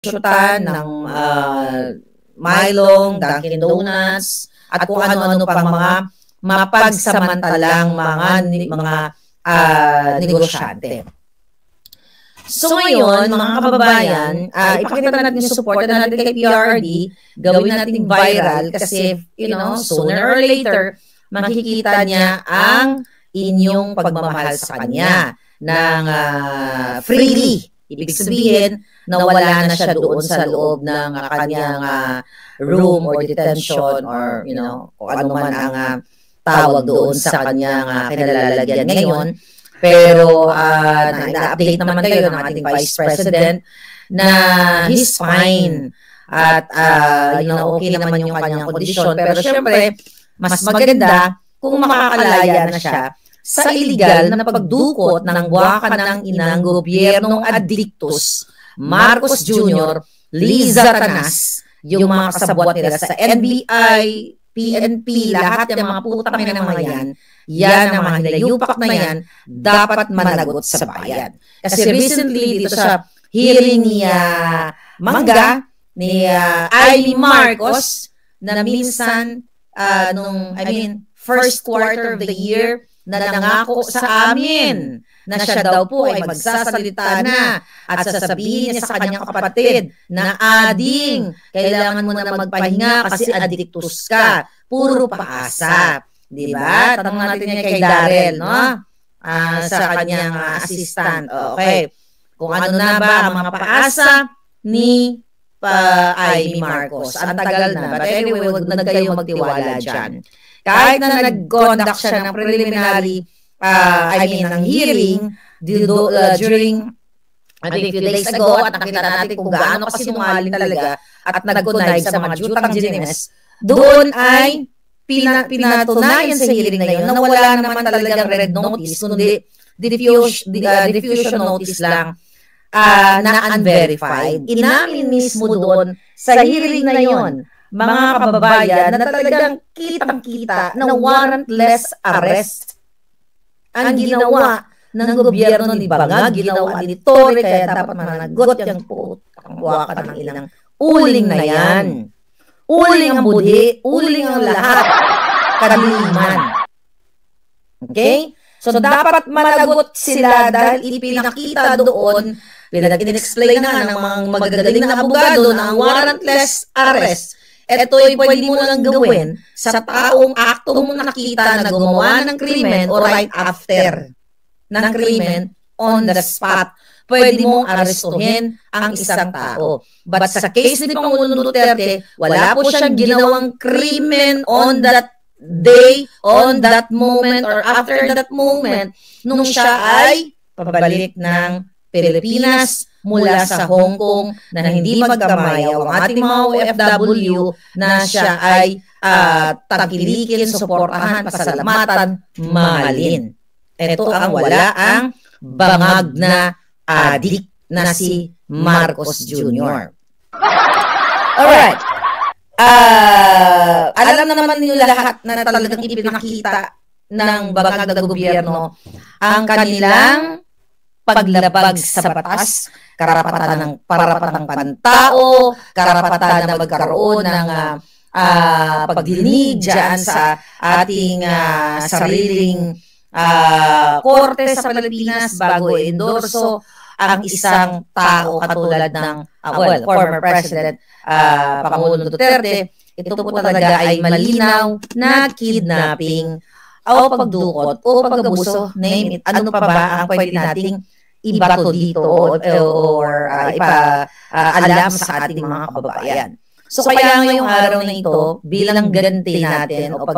shotan ng Mylong, Dunkin Donuts, at kung ano-ano pang mga mapagsamantalang mga negosyante. So ngayon, mga kababayan, ipakita natin yung support natin kay PRD, gawin natin viral kasi, sooner or later, makikita niya ang inyong pagmamahal sa kanya ng freely. Ibig sabihin, nawala na siya doon sa loob ng kanyang room or detention or, kung ano man ang tawag doon sa kanyang kinalalagyan ngayon. Pero na-update naman kayo ng ating Vice President na he's fine. At okay naman yung kanyang kondisyon. Pero syempre, mas maganda kung makakalaya na siya sa illegal na pagdukot ng buwakan ng inang gobyernong adiktus, Marcos Jr., Liza Tanas, yung mga kasabwat nila sa NBI, PNP, lahat ng mga putang ng mga yan ang mga hinayupak na yan, dapat managot sa bayan. Kasi recently, dito sa hearing ni Mangga, ni Amy Marcos, na minsan, first quarter of the year, na nangako sa amin na siya daw po ay magsasalita na at sasabihin niya sa kanyang kapatid na ading, kailangan mo na magpahinga kasi addictus ka. Puro paasa. Diba? Tanong natin niya kay Darrell, no? Sa kanyang assistant. Okay. Kung ano na ba ang mga paasa ni Amy Marcos. Ang tagal na. But anyway, huwag na kayo magtiwala dyan. Kahit na nag-conduct siya ng preliminary, ng hearing during, I think, few days ago, at nakita natin kung gaano kasinungaling talaga at nag-connive sa mga jutang ginimes, doon ay pinatunayan sa hearing na yun na wala naman talagang red notice, kundi diffusion notice lang na unverified. Inamin mismo doon sa hearing na yun, mga kababayan, na talagang kitang-kita na warrantless arrest ang ginawa ng gobyerno ni Bangag, ginawa ni Torre, kaya dapat managot yung putang ng ilang uling na yan. Uling ang budhi, uling ang lahat, kadiliman. Okay? So dapat managot sila dahil ipinakita doon, in-explain na ng mga magagaling na abogado na ang warrantless arrest, ito'y pwede mo lang gawin sa taong akto mo nakita na gumawa ng krimen o right after ng krimen on the spot. Pwede mong arestuhin ang isang tao. But sa case ni Pangulong Duterte, wala po siyang ginawang krimen on that day, on that moment, or after that moment, nung siya ay pabalik ng Pilipinas mula sa Hong Kong na hindi magkamayaw ang ating mga OFW na siya ay tagilikin, suportahan, pasalamatan, mahalin. Ito ang wala ang bangag na adik na si Marcos Jr. Alright. Alam na naman niyo lahat na talagang ipinakita ng bangag na gobyerno ang kanilang paglabag sa batas, karapatan ng pantao, karapatan na magkaroon ng pagdinig dyan sa ating sariling korte sa Pilipinas bago endorso ang isang tao katulad ng former President Pangulong Duterte. Ito po talaga ay malinaw na kidnapping o pagdukot o pag-abuso, name it. Ano pa ba ang pwede nating ibato dito or ipaalam sa ating mga kababayan. So kaya ngayong araw na ito, bilang ganti natin o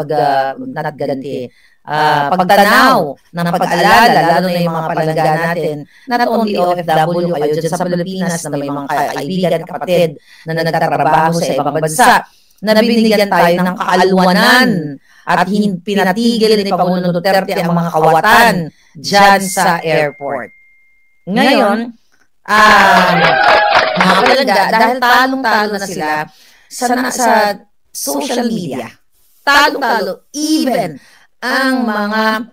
pagtanaw ng pag-alala, lalo na yung mga palangga natin, not only OFW kayo dyan sa Pilipinas na may mga kaibigan, kapatid na nagtatrabaho sa ibang bansa, na binigyan tayo ng kaalwanan at pinatigil ni Pangulong Duterte ang mga kawatan dyan sa airport. Ngayon, mga palangga, dahil talong-talo na sila sa social media, talong-talo, even ang mga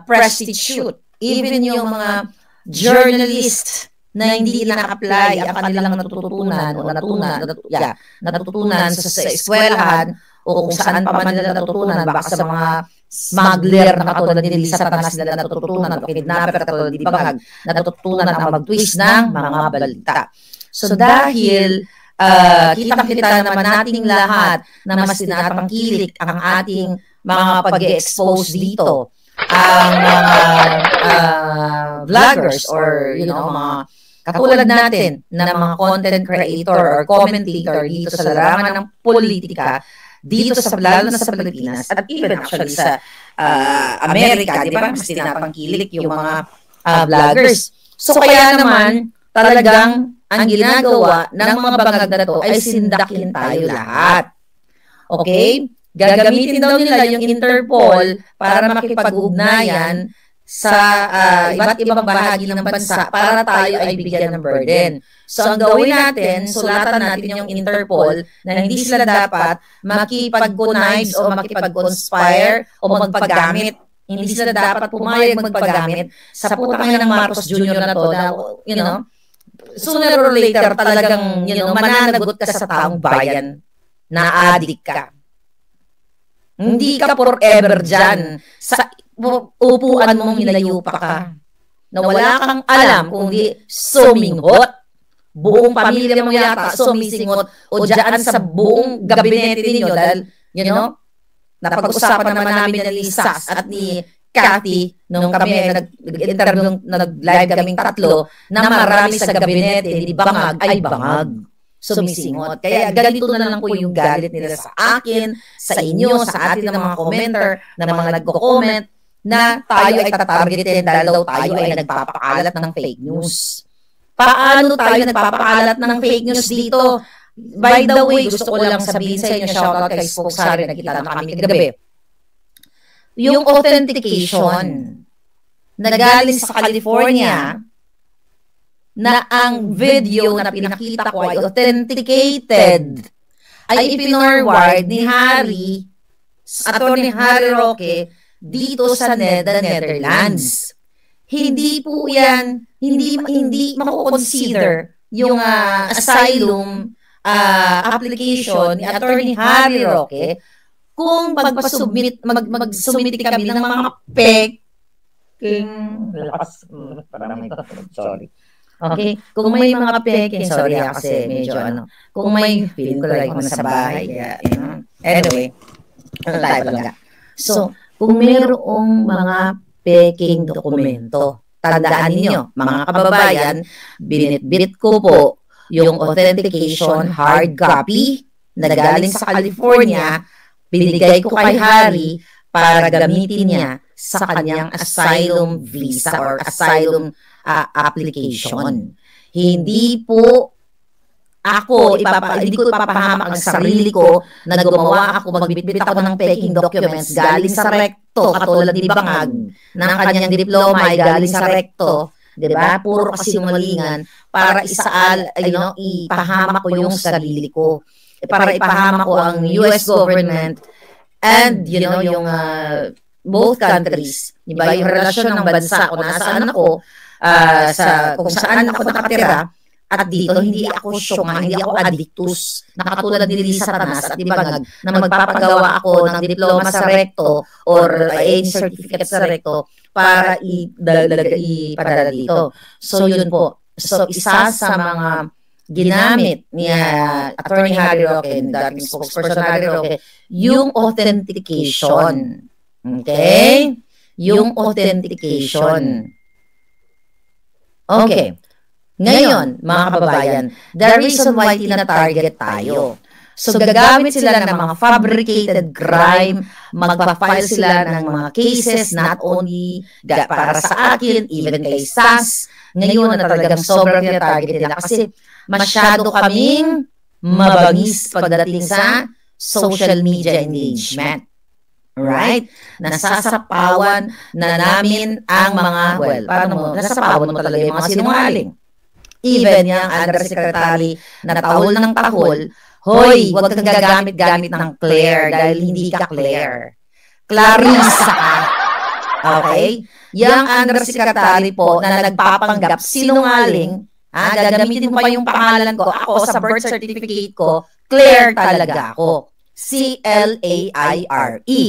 prostitute, even yung mga journalist na hindi na-apply ang kanilang natututunan o natututunan sa eskwelahan o kung saan pa man nila natutunan, baka sa mga smuggler na katulad ni Lisa Satanas nila natututunan o kidnapper katulad ni Bangag natututunan ang mag-twist ng mga balita. So dahil kitang-kita naman nating lahat na mas tinatangkilik ang ating mga pag-expose dito, ang mga vloggers or mga katulad natin na mga content creator or commentator dito sa larangan ng politika, dito lalo na sa Pilipinas at even actually sa Amerika, di ba? Mas tinatangkilik yung mga vloggers. So kaya naman, talagang ang ginagawa ng mga bangag na to ay sindakin tayo lahat. Okay? Gagamitin daw nila yung Interpol para makipag-ugnayan sa iba't ibang bahagi ng bansa para tayo ay bigyan ng burden. So ang gawin natin, sulatan natin yung Interpol na hindi sila dapat makipag-connive o makipag-conspire o magpagamit. Hindi sila dapat pumayag magpagamit sa putang ng Marcos Jr. na to na, sooner or later talagang, mananagot ka sa taong bayan na adik ka. Hindi ka forever dyan sa upuan mong nilayupa ka. Na wala kang alam kung di suminghot. Buong pamilya mo yata sumisinghot o dyan sa buong gabinete ninyo dahil, napag-usapan naman namin ni Sas at ni Cathy nung kami nag-interview, nag-live kaming tatlo na marami sa gabinete ni Bangag ay bangag. Sumisingot. Kaya ganito na lang po yung galit nila sa akin, sa inyo, sa atin ng mga commenter, na mga nagko-comment na tayo ay tatargetin dahil daw tayo ay nagpapakalat ng fake news. Paano tayo nagpapakalat ng fake news dito? By the way, gusto ko lang sabihin sa inyo, shoutout kay Spokes Harry, nakita na kami kagabi. Yung authentication na galing sa California, na ang video na pinakita ko ay authenticated, ay ipinorward ni Attorney Harry Roque dito sa Netherlands. Hindi po yan, hindi mako-consider yung asylum application ni Attorney Harry Roque kung mag-submit kami ng mga sorry. Okay? Kung may mga peking, sorry kasi medyo kung may feeling ko like nasa bahay, anyway, tayo talaga. So, kung mayroong mga peking dokumento, tandaan niyo, mga kababayan, binitbit ko po yung authentication hard copy na galing sa California, binigay ko kay Harry para gamitin niya sa kanyang asylum visa or asylum application. Hindi po hindi ko ipapahamak ang sarili ko na gumawa ako, magbitbit ako ng peking documents galing sa recto, katulad ni Bangag, ng kanyang diploma ay galing sa recto, diba? Puro kasinungalingan para ipahamak ko yung sarili ko. Para ipahamak ko ang US government and, yung both countries. Diba? Yung relasyon ng bansa ko, nasaan ako, kung saan ako nakatira, at dito, hindi ako syunga, hindi ako addictus. Nakatulad ni Lisa Satanas at ni Bangag na magpapagawa ako ng diploma sa recto or any certificate sa recto para ipadala dito. So, yun po. So, isa sa mga ginamit ni Attorney Harry Roque, dating spokesperson Harry Roque, yung authentication. Okay? Yung authentication. Okay. Ngayon, mga kababayan, the reason why tina-target tayo. So, gagamit sila ng mga fabricated crime, magpa-file sila ng mga cases, not only para sa akin, even kay SAS. Ngayon na talagang sobrang tina-target nila kasi masyado kaming mabangis pagdating sa social media engagement. Right? Nasasapawan na namin ang mga, nasasapawan mo talaga yung mga sinungaling. Even yung undersecretary na tahol ng tahol, hoy, huwag kang gagamit-gamit ng Claire dahil hindi ka Claire. Clarissa ka. Okay? Yung undersecretary po na nagpapanggap sinungaling, Gagamitin mo pa yung pangalan ko. Ako, sa birth certificate ko, Claire talaga ako. C-L-A-I-R-E.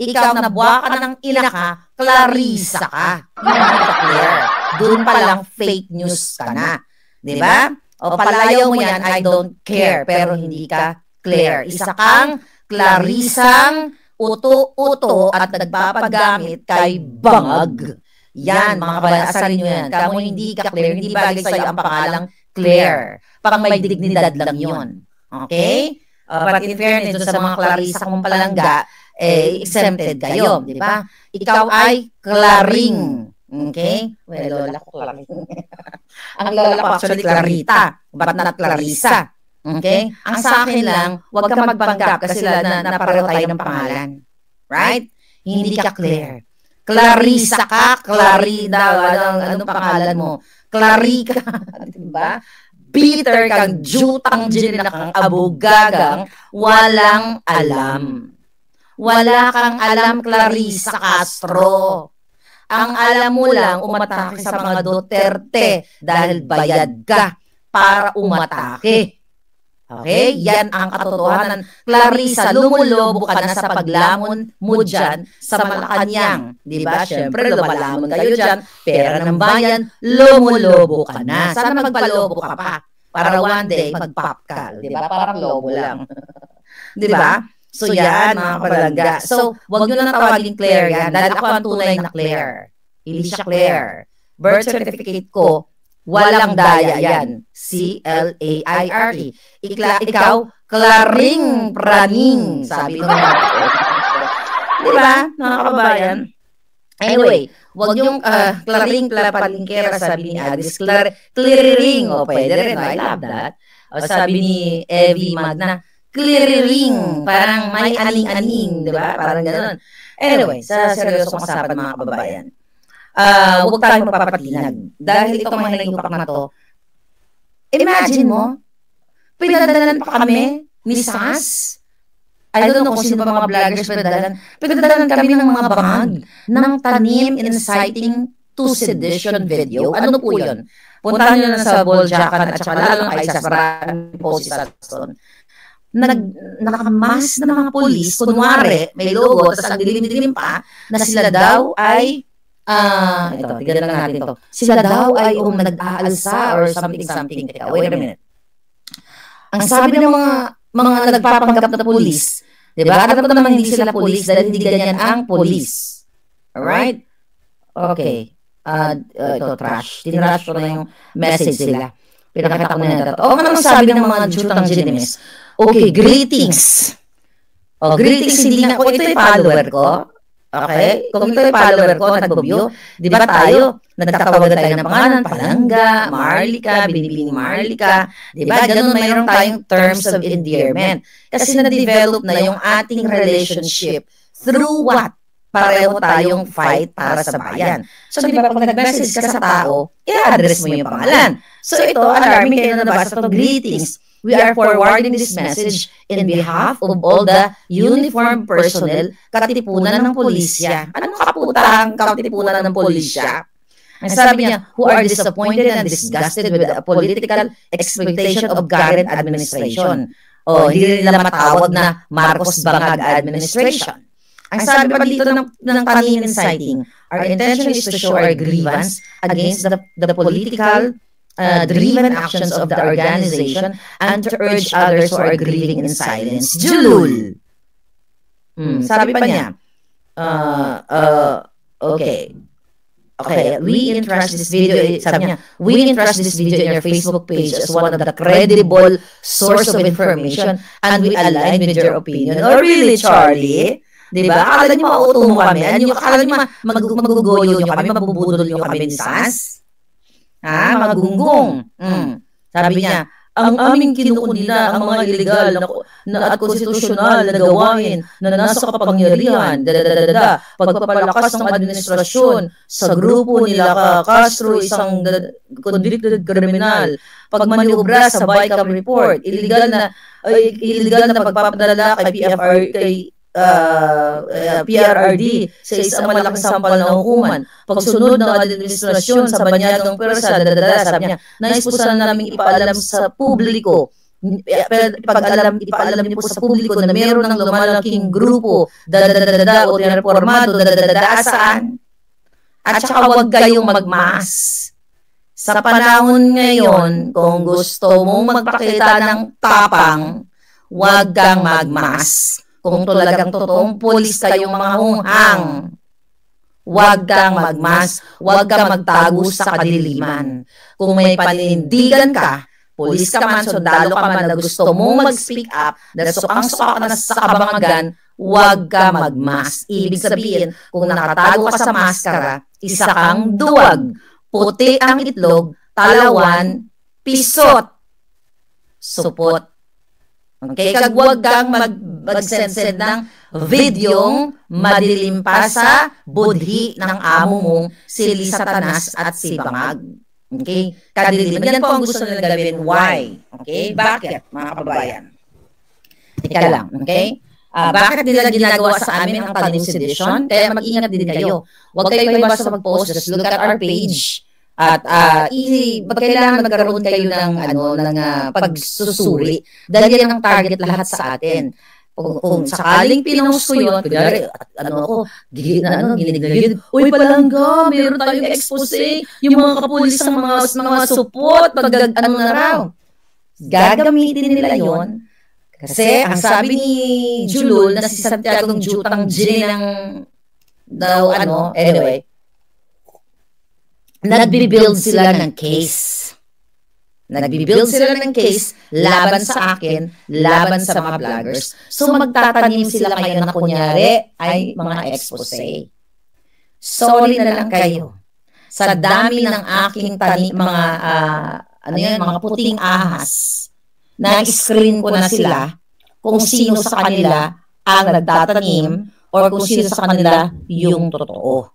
Ikaw, nabuha ka ng ina ka, Clarissa ka. Hindi ka Claire. Doon pa lang fake news ka na. Diba? O palayaw mo yan, I don't care. Pero hindi ka Claire. Isa kang Clarissang uto-uto at nagpapagamit kay bangag. Yan, mga kabayan, asalin nyo yan. Kamo hindi ka Claire, hindi bagay sa'yo ang pangalang Claire. Pang may dignidad lang yun. Okay? But in fairness, sa mga Clarissa kong palangga, exempted kayo, di ba? Ikaw ay Claring. Okay? Well, lola ko Claring. Ang lola ko actually Clarita, but not Clarissa. Okay? Ang sa akin lang, huwag ka magpanggap kasi napareho tayo ng pangalan. Right? Hindi ka Claire. Clarissa ka, Clarida, anong pangalan mo? Clarika, di ba? Peter kang jutang na kang abugagang walang alam. Wala kang alam, Clarissa Castro. Ang alam mo lang, umatake sa mga Duterte dahil bayad ka para umatake. Okay? Yan ang katotohanan. Clarissa, lumulobo ka na sa paglamon mo dyan sa Malacanang. Diba? Siyempre, lumalamon kayo dyan. Pera ng bayan, lumulobo ka na. Sana magpalobo ka pa. Para one day, mag-pop ka. Diba? Parang lobo lang. Diba? So yan, mga palangga. So, wag nyo na tawagin Claire yan. Dahil ako ang tunay na Claire. Hindi siya Claire. Birth certificate ko, walang daya yan. C-L-A-I-R-E. Ikaw, Claring Praning. Sabi naman. Diba, mga kababayan? Anyway, wag yung Claring Palingkera, sabi ni Agnes. Clearing. O, pwede rin. I love that. O, sabi ni Evie Magna, clearing. Parang may aning-aning. Diba? Parang gano'n. Anyway, sa seryosong usapan, mga kababayan. Huwag tayong mapapatinag. Dahil itong mga naging na to, imagine mo, pinadadalan pa kami ni SAS. I don't know kung sino pa mga vloggers pinadadalan kami ng mga bangag ng tanim inciting to sedition video. Ano po yun? Puntahan nyo na sa Boljakan at saka lalo kay SAS, marami po si SAS doon. Nakamas na mga polis, kunwari, may logo, tapos ang dilim-dilim pa, na sila daw ay ito, tignan lang natin ito. Sila daw ay nag-aalsa or something. Teka, wait a minute. Ang sabi ng mga nagpapanggap na pulis, di ba? Alam ko naman hindi sila pulis dahil hindi ganyan ang pulis. Alright? Okay. Ito, trash. Tinrash ko na yung message sila. Pinakita ko na ito. Ano sabi ng mga jutang genimes? Okay, greetings. Greetings, hindi na ako. Ito yung follower ko. Okay? Kung ito yung follower ko, nagbubyo, di ba tayo, nagtatawagan tayo ng pangalan, Palangga, Marlica, Binibing Marlica, di ba? Ganun mayroon tayong terms of endearment. Kasi na-develop na yung ating relationship through what? Pareho tayong fight para sa bayan. So, di ba, pag nag-message ka sa tao, i-address mo yung pangalan. So, ito, alarming kayo na nabasa ito, greetings. We are forwarding this message in behalf of all the uniformed personnel, katipunan ng pulisya. Anong kaputang katipunan ng pulisya? Ang sabi niya, who are disappointed and disgusted with the political exploitation of current administration. O, hindi nila matawag na Marcos Bangag administration. Ang sabi pa dito ng tanim inciting, our intention is to show our grievance against the political driven actions of the organization and to urge others who are grieving in silence. Julul. Sabi pa niya, okay, we entrust this video, sabi niya, we entrust this video in your Facebook page as one of the credible source of information and we align with your opinion. Oh, really, Charlie? Diba? Akala niyo mauto mo kami? Akala niyo magugoyo niyo kami? Mabubudol niyo kami ni SAS? Mga gunggong. Sabi niya, ang aming kinukundina ang mga illegal na at konstitusyonal na gawain na nasa kapangyarihan, pagpapalakas ng administrasyon sa grupo nila Castro, isang convicted criminal, pagmaniobra sa BICAM report, illegal na pagpapadala kay PRRD sa isang malaking sampal na hukuman. Pagsunod ng administrasyon sa banyadong pwersa, sabi niya, nais po sana namin ipaalam sa publiko, ipaalam niyo po sa publiko na meron ng lumalaking grupo, o reformado, saan? At saka huwag kayong magmas. Sa panahon ngayon, kung gusto mong magpakita ng tapang, huwag kang magmas. Kung talagang totoong pulis kayong mga hunghang, huwag kang magmas, huwag kang magtago sa kadiliman. Kung may panindigan ka, pulis ka man, sundalo ka man na gusto mong mag-speak up, dahil sukang-suka ka na sa kabangagan, huwag ka magmas. Ibig sabihin, kung nakatago ka sa maskara, isa kang duwag, puti ang itlog, talawan, pisot, supot. Okay, kag huwag kang mag-send ng videong madilim pa sa budhi ng amo mong si Satanas at si Bangag. Okay? Kadilim. Yan po ang gusto nila gawin. Why? Okay? Bakit, mga kababayan? Ika lang. Okay? Bakit nila ginagawa sa amin ang tanim sedition? Kaya mag-ingat din kayo. Huwag kayo basta mag-post. Just look at our page. At kailangan magkaroon kayo ng pagsusuri dahil yan ang target lahat sa atin. Kung sakaling pinost ko yun, kunyari, ginilig-gilid, uy palangga, meron tayong expose, yung mga kapulis ng mga support, na raw. Gagamitin nila yon kasi ang sabi ni Julul na si Santiago ng Jutang Gini ng anyway, nagbibuild sila ng case. Nagbibuild sila ng case laban sa akin, laban sa mga vloggers. So magtatanim sila ngayon na kunyari ay mga expose. Sorry na lang kayo. Sa dami ng aking mga puting ahas, na-screen ko na sila kung sino sa kanila ang nagtatanim or kung sino sa kanila yung totoo.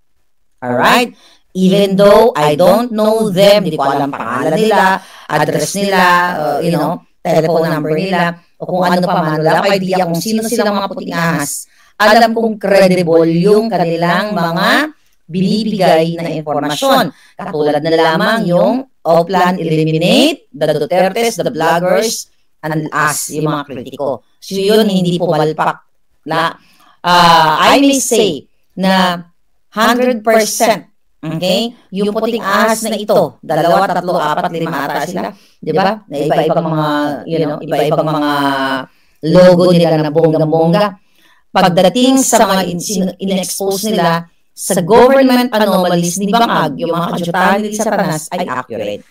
Alright? Even though I don't know them, hindi ko alam pangalan nila, address nila, telephone number nila, o kung ano pa man, wala ko idea kung sino silang mga puting ahas. Alam kong credible yung kanilang mga binibigay na informasyon. Katulad na lamang yung Oplan Eliminate, the Dutertes, the vloggers, and us, yung mga kritiko. So yun, hindi po malpak. I may say na 100%, okay? Yung puting ahas na ito, 2, 3, 4, 5 ata sila, di ba? Na iba-ibang mga, iba-ibang mga logo nila na bongga-bongga. Pagdating sa mga in-expose nila sa government anomalies ni Bangag, yung mga kadyutan ni Satanas ay accurate.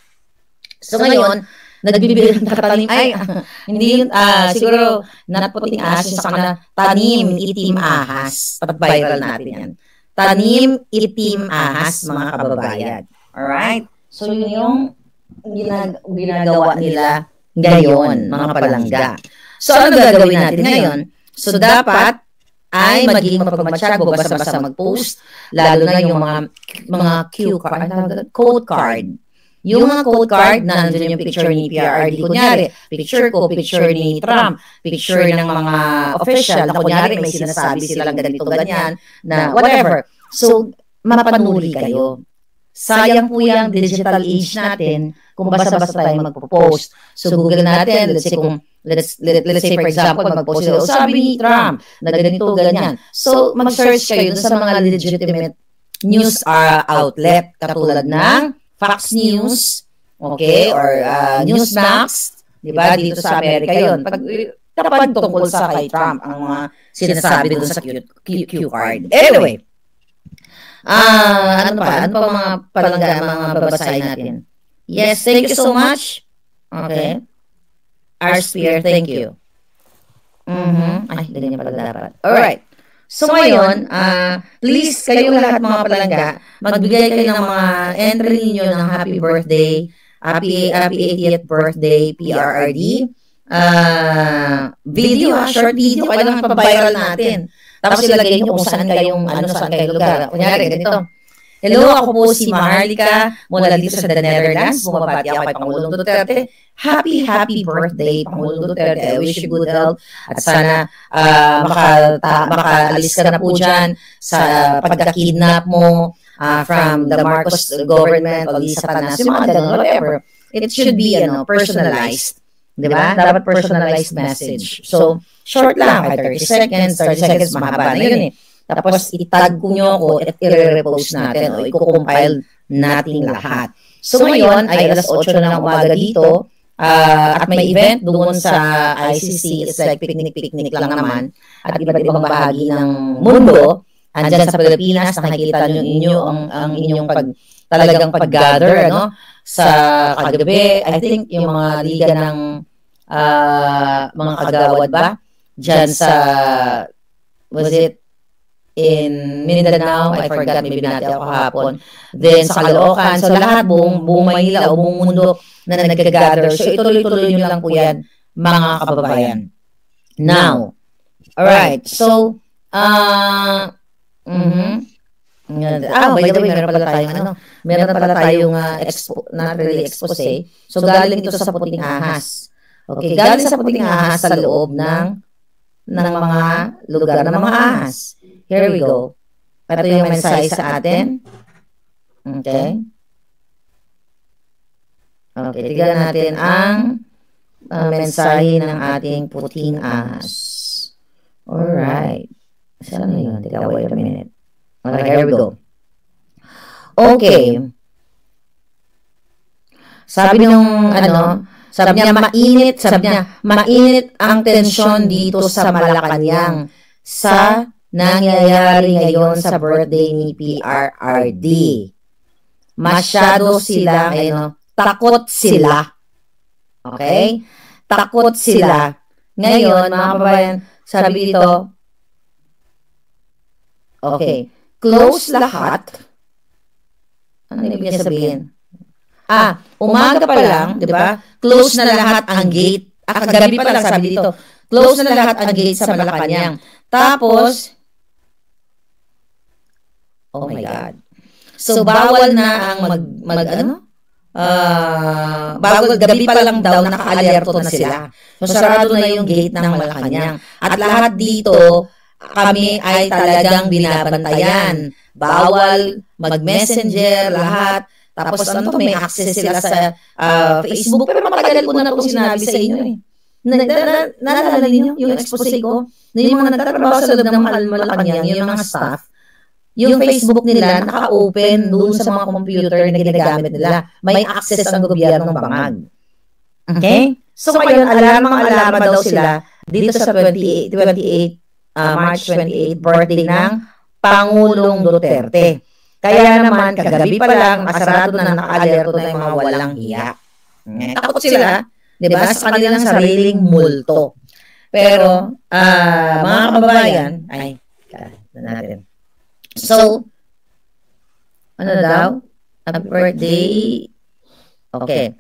So ngayon, nagbibigay ng katanim, hindi yun, siguro, not puting ahas yung sa kanila, tanim, itim ahas. Pag-viral natin yan. Tanim, itim, ahas, mga kababayan. Alright? So, yun yung ginagawa nila ngayon, mga palangga. So, ano gagawin natin ngayon? So, dapat ay maging mapagmatsyag, basta-basta mag-post, lalo na yung mga code card. Yung mga code card, nandun yung picture ni PRRD, kunyari, picture ko, picture ni Trump, picture ng mga official, na kunyari may sinasabi silang ganito, ganyan, na whatever. So, mapanuli kayo. Sayang po yung digital age natin kung basta-basta tayo magpo-post. So, Google natin, let's say for example, mag-post sila, sabi ni Trump, na ganito, ganyan. So, mag-search kayo sa mga legitimate news outlet, katulad ng Fox News, okay, or Newsmax, di ba, dito sa Amerika yun. Kapag tungkol sa kay Trump, ang mga sinasabi doon sa Q card. Anyway, ano pa mga palangga, mga babasahin natin. Yes, thank you so much. Okay. R-Spear, thank you. Ay, ganyan pala dapat. Alright. So ngayon, please kayong lahat mga palangga, magbigay kayo ng mga entry ninyo ng happy birthday, happy 80th birthday, PRRD. Video, short video, kailangan pa-viral natin. Tapos ilagay nyo kung saan kayong lugar. Kunyari, ganito. Hello, ako po si Maharlika mula dito sa The Netherlands. Bumabati ako kay Pangulong Duterte. Happy birthday, Pangulong Duterte. I wish you good health at sana makaalis ka na po dyan sa pagka-kidnap mo from the Marcos government o Lisa Tanas, yung mga ganun, whatever. It should be personalized. Diba? Dapat personalized message. So, short lang, 30 seconds, mahaba na yun eh. Tapos, itag ko nyo ako at i-repost natin o i-compile natin lahat. So, ngayon ay alas 8 na ng umaga dito at may event doon sa ICC. It's like picnic lang naman. At iba't ibang bahagi ng mundo. Andyan sa Pilipinas, nakikita nyo ang inyong talagang pag-gather sa kagabi. I think yung mga liga ng mga kagawad ba? Dyan sa, was it in Mindanao, I forgot, maybe natin ako kahapon. Then sa Caloocan, so lahat buong Maynila o buong mundo na nag-gather. So ituloy-tuloy nyo lang po yan, mga kababayan. Now, alright, so, by the way, meron pala tayong not really expose. So galing ito sa Puting Ahas. Okay, galing sa Puting Ahas sa loob ng mga lugar ng mga ahas. Here we go. Ito yung mensahe sa atin. Okay. Okay, tignan natin ang mensahe ng ating puting ahas. Alright. Saan na yun? Teka, wait a minute. Okay, here we go. Okay. Sabi niya, mainit ang tensyon dito sa Malacanang sa nangyayari ngayon sa birthday ni PRRD. Masyado silang, takot sila. Okay? Takot sila. Ngayon, mga kababayan, sabi dito, okay, close lahat. Ano ibig sabihin? Umaga pa lang, di ba? Close na lahat ang gate. Kagabi pa lang sabi dito, close na lahat ang gate sa Malacanang. Tapos, oh my God. So, bawal na ang bawal gabi pa lang daw naka-alerto na sila. So, sarado na yung gate ng Malacanang. At lahat dito, kami ay talagang binabantayan. Bawal mag-messenger, lahat. Tapos may access sila sa Facebook. Pero matagal ko na itong sinabi sa inyo eh. Naalala niyo yung expose ko? Na yung mga nagtatrabaho sa loob ng Malacanang, yung mga staff, yung Facebook nila naka-open doon sa mga computer na ginagamit nila. May access ang gobyerno ng Bangag. Okay? So ngayon, alarma daw sila dito sa March 28, birthday ng Pangulong Duterte. Kaya naman, kagabi pa lang, asarado na naka-alerto na yung mga walang hiya. Takot sila, di ba? Sa kanilang sariling multo. Pero, mga kababayan, natin. So, ano daw? Happy birthday. Okay.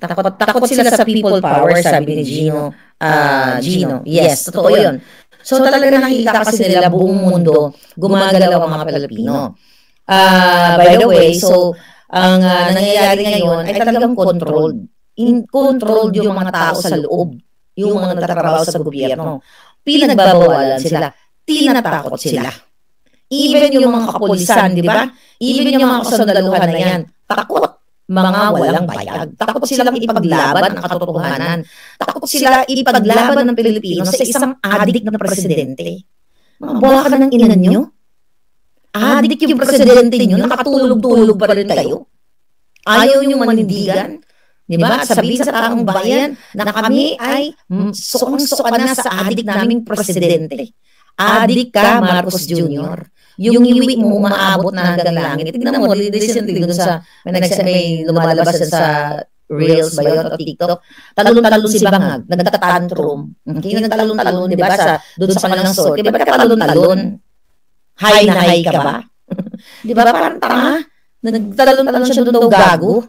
Takot sila sa people power, sabi ni Gino. Yes, totoo yun. So talaga nakikita kasi nila buong mundo gumagalaw ang mga Pilipino. By the way, so ang nangyayari ngayon ay talagang controlled. Controlled yung mga tao sa loob, yung mga nagtatrabaho sa gobyerno. Pinagbabawalan sila, tinatakot sila. Even yung mga kapulisan, di ba? Even yung mga kasundaluhan na yan, takot. Mga walang bayag. Takot silang ipaglaban ang katotohanan. Takot sila ipaglaban ng Pilipino sa isang adik na presidente. Mga baka ng ina nyo? Adik yung presidente nyo, nakatulog-tulog pa rin kayo. Ayaw yung manindigan. Diba? Sabihin sa taong bayan na kami ay suka na sa adik naming presidente. Adik ka, Marcos Jr. Yung iwi mo umaabot na hanggang langit. Tignan mo, recently doon sa may lumalabas sa Reels ba yun o TikTok, talon-talon si Bangag, nagtatantrum. Okay, nagtalon-talon, di ba, doon sa kanilang sort. Di ba talon-talon? Hay na hay ka ba? Di ba, parang tanga? Nagtalon-talon siya doon daw gago.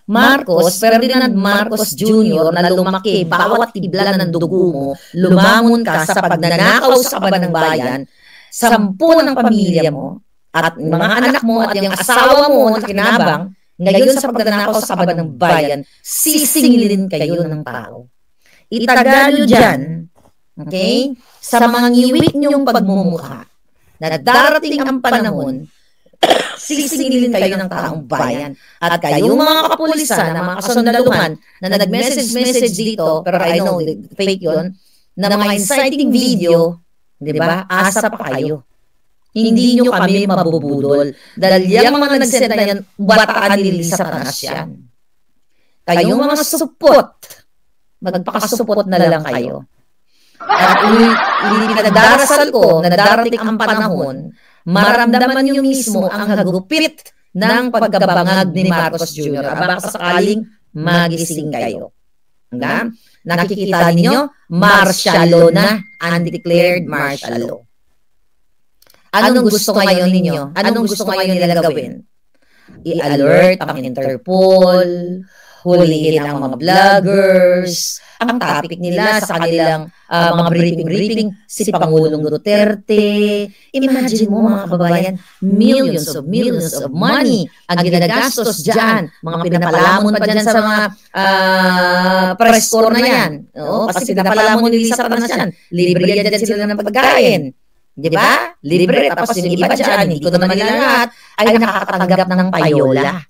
Marcos, Ferdinand Marcos Jr. na lumaki, bawat tibla ng dugo mo, lumangon ka sa pagnanakaw sa kaban ng bayan, 10 ng pamilya mo, at mga anak mo, at yung asawa mo na kinabang, ngayon sa pagnanakaw sa kaban ng bayan, sisingilin kayo ng tao. Itagal nyo dyan, okay, sa mga ngiwit nyong pagmumukha, na darating ang panahon, sisingilin kayo ng taong bayan. At kayong mga kapulisan, na mga kasundaluhan, na nag-message dito, pero I know, fake yun, na mga inciting video, di ba, asa pa kayo. Hindi nyo kami mabubudol. Dahil yung mga nagsend na yan, bataan ni Satanas yan. Kayong mga supot, magpakasupot na lang kayo. At pinagdarasal ko na darating ang panahon, maramdaman nyo mismo ang hagupit ng pagkabangag ni Marcos Jr. Abang sakaling magising kayo. Nakikita ninyo, martial law na, undeclared martial law. Anong gusto ngayon ninyo? Anong gusto ngayon nila gawin? I-alert ang Interpol, huliin ang mga vloggers. Ang topic nila sa kanilang mga briefing, si Pangulong Duterte. Imagine mo mga kababayan, millions of money ang ginagastos dyan. Mga pinapalamon pa dyan sa mga press corps na yan. Kasi pinapalamon ni Satanas yan. Libre yan dyan sila ng pagkain. Di ba? Libre. Tapos yung iba dyan, hindi ko naman nila lahat, ay nakakatanggap ng payola.